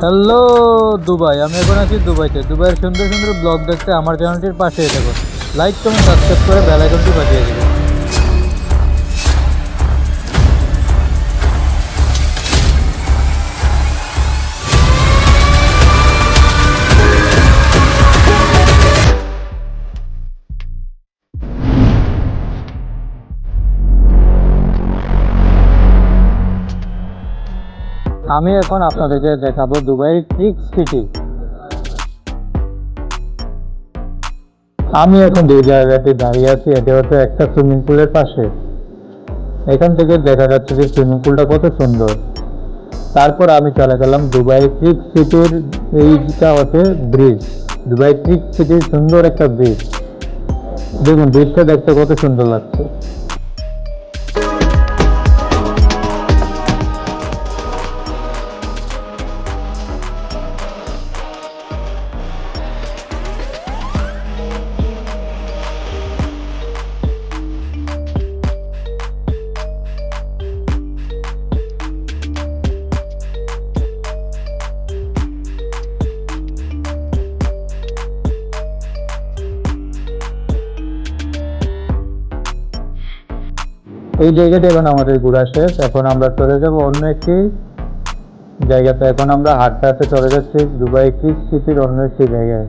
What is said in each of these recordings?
Hello Dubai, আমি এখন আছি দুবাইতে। দুবাইয়ের সুন্দর সুন্দর ব্লগ দেখতে আমার চ্যানেলটির পাশে থাকো। লাইক কমেন্ট সাবস্ক্রাইব করে বেল আইকনটি বাজিয়ে দিবে। আমি এখন আপনাদেরকে দেখাবো দুবাই ট্রিক সিটি। আমি এখন যে জায়গাটি দাঁড়িয়ে আছি এটা হচ্ছে একটা সুইমিং পুলের পাশে। এখান থেকে দেখা যাচ্ছে যে সুইমিং পুলটা কত সুন্দর। তারপর আমি চলে গেলাম দুবাই ট্রিক সিটির, এইটা হচ্ছে ব্রিজ। দুবাই ট্রিক সিটির সুন্দর একটা ব্রিজ, দেখুন ব্রিজটা দেখতে কত সুন্দর লাগছে। এই জায়গাটা এখন আমাদের ঘোরা শেষ। এখন আমরা চলে যাব অন্য একটি জায়গাতে। এখন আমরা হাঁটতে হাঁটতে চলে যাচ্ছি দুবাই ট্রিক সিটির অন্য একটি জায়গায়।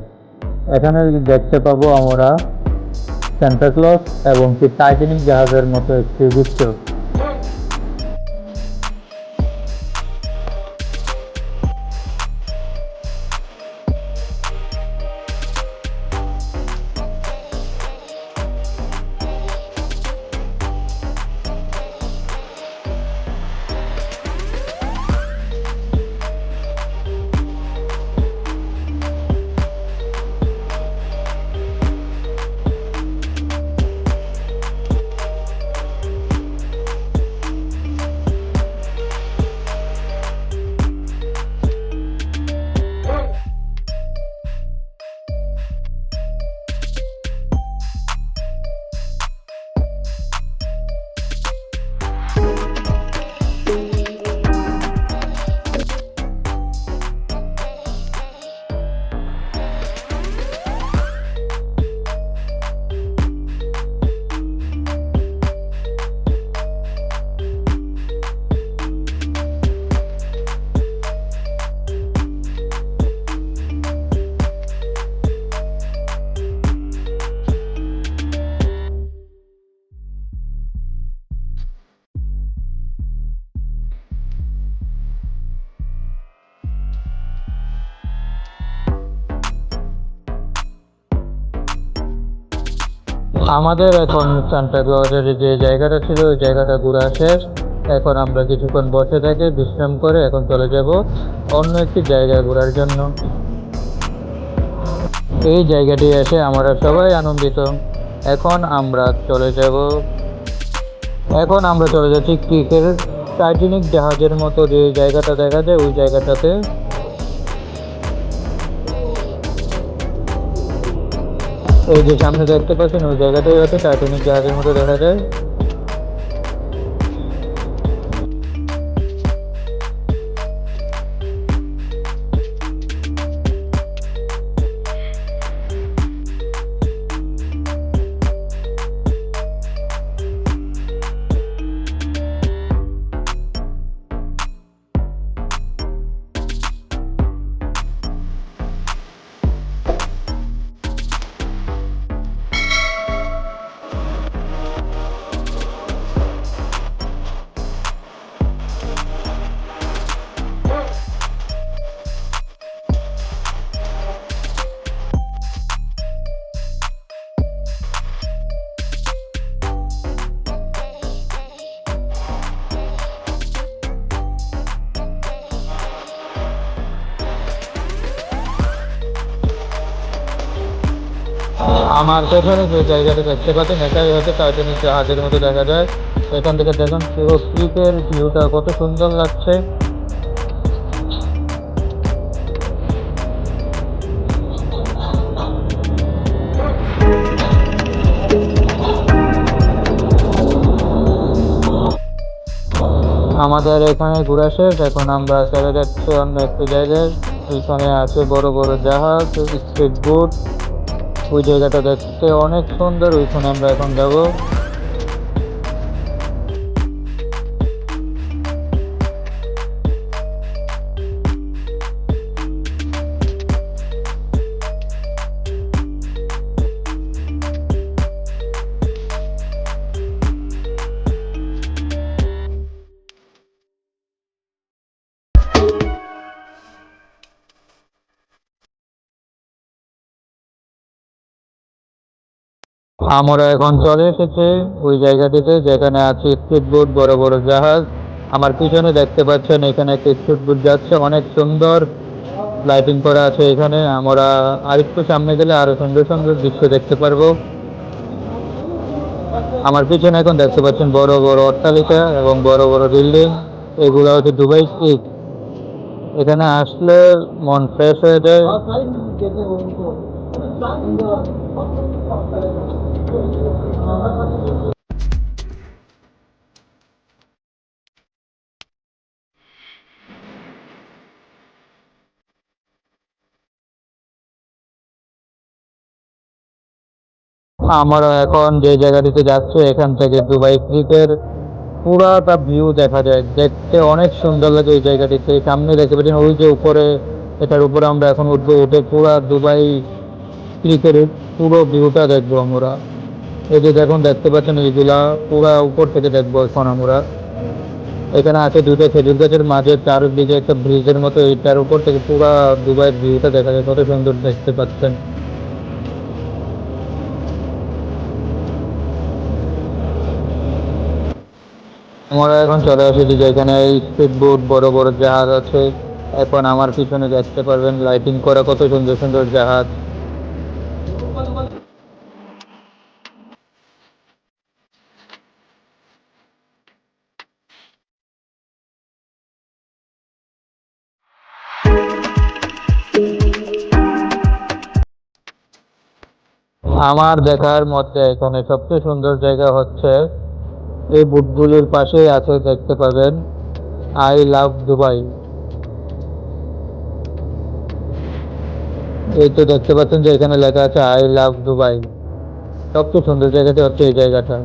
এখানে দেখতে পাবো আমরা সান্টা ক্লজ এবং কি টাইটানিক জাহাজের মতো একটি দৃশ্য। আমাদের এখন সান্টা ক্লজের যে জায়গাটা ছিল ওই জায়গাটা ঘোরা শেষ। এখন আমরা কিছুক্ষণ বসে থেকে বিশ্রাম করে এখন চলে যাব অন্য একটি জায়গায় ঘোরার জন্য। এই জায়গাটি এসে আমরা সবাই আনন্দিত। এখন আমরা চলে যাচ্ছি ক্রিকের টাইটানিক জাহাজের মতো যে জায়গাটা দেখা যায় ওই জায়গাটাতে। এই যে সামনে দেখতে পাচ্ছেন ওই জায়গাটাই হচ্ছে টাইটানিক জাহাজের মতো দেখা যায়। আমার পেছনে যে জায়গাটা দেখতে পাচ্ছেন এটাই হচ্ছে টাইটানিক জাহাজের মতো দেখা যায়। এখান থেকে দেখুন পুরো ক্রিকের ভিউটা কত সুন্দর লাগছে। আমাদের এখানে ঘোরা শেষ, এখন আমরা চলে যাচ্ছি অন্য একটি জায়গায়। এখানে আছে বড় বড় জাহাজ, স্পিড বোট। ওই জায়গাটা দেখতে অনেক সুন্দর, ওইখানে আমরা এখন যাব। আমরা এখন চলে এসেছি ওই জায়গাটিতে যেখানে আছে স্পিড বোট, বড় বড় জাহাজ। আমার পিছনে দেখতে পাচ্ছেন এখানে একটা স্পিড বোট যাচ্ছে, অনেক সুন্দর লাইটিং করা আছে এখানে। আমরা আরেকটু সামনে গেলে আরো সুন্দর সুন্দর দৃশ্য দেখতে পারবো। আমার পিছনে এখন দেখতে পাচ্ছেন বড় বড় অট্টালিকা এবং বড় বড় বিল্ডিং। এগুলো হচ্ছে দুবাই সি। এখানে আসলে মন ফ্রেশ হয়ে যায়। আমরা এখন যে জায়গাটিতে যাচ্ছি এখান থেকে দুবাই ক্রিকের পুরাটা ভিউ দেখা যায়, দেখতে অনেক সুন্দর লাগে এই জায়গাটিতে। সামনে দেখতে পাচ্ছেন ওই যে উপরে, এটার উপরে আমরা এখন উঠবো, উঠে পুরা দুবাই ক্রিকের পুরো ভিউটা দেখবো আমরা। এই যে দেখুন দেখতে পাচ্ছেন এইগুলা পুরা উপর থেকে দেখবো এখন আমরা। এখানে আছে দুটো খেজুর গাছের মাঝে চারদিকে একটা ব্রিজের মতো, এইটার উপর থেকে পুরা দুবাইয়ের ভিউটা দেখা যায়, কত সুন্দর দেখতে পাচ্ছেন। আমরা এখন চলে এসেছি যেখানে স্পিড বোট, বড় বড় জাহাজ আছে। এখন আমার পিছনে দেখতে পারবেন লাইটিং করা কত সুন্দর সুন্দর জাহাজ। আমার দেখার মধ্যে এখানে সবচেয়ে সুন্দর জায়গা হচ্ছে এই বুটগুলির পাশেই আছে, দেখতে পাবেন আই লাভ দুবাই। এই তো দেখতে পাচ্ছেন যে এখানে লেখা আছে আই লাভ দুবাই। সবচেয়ে সুন্দর জায়গাটা হচ্ছে এই জায়গাটা।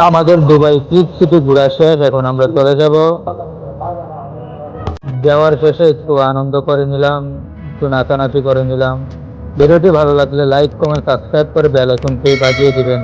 আমাদের দুবাই পিক সিটি ঘোরা শেষ, এখন আমরা চলে যাব। যাওয়ার শেষে একটু আনন্দ করে নিলাম, একটু নাচানাচি করে নিলাম। ভিডিওটি ভালো লাগলে লাইক, কমেন্ট, সাবস্ক্রাইব করে বেল আইকনটি বাজিয়ে দিবেন।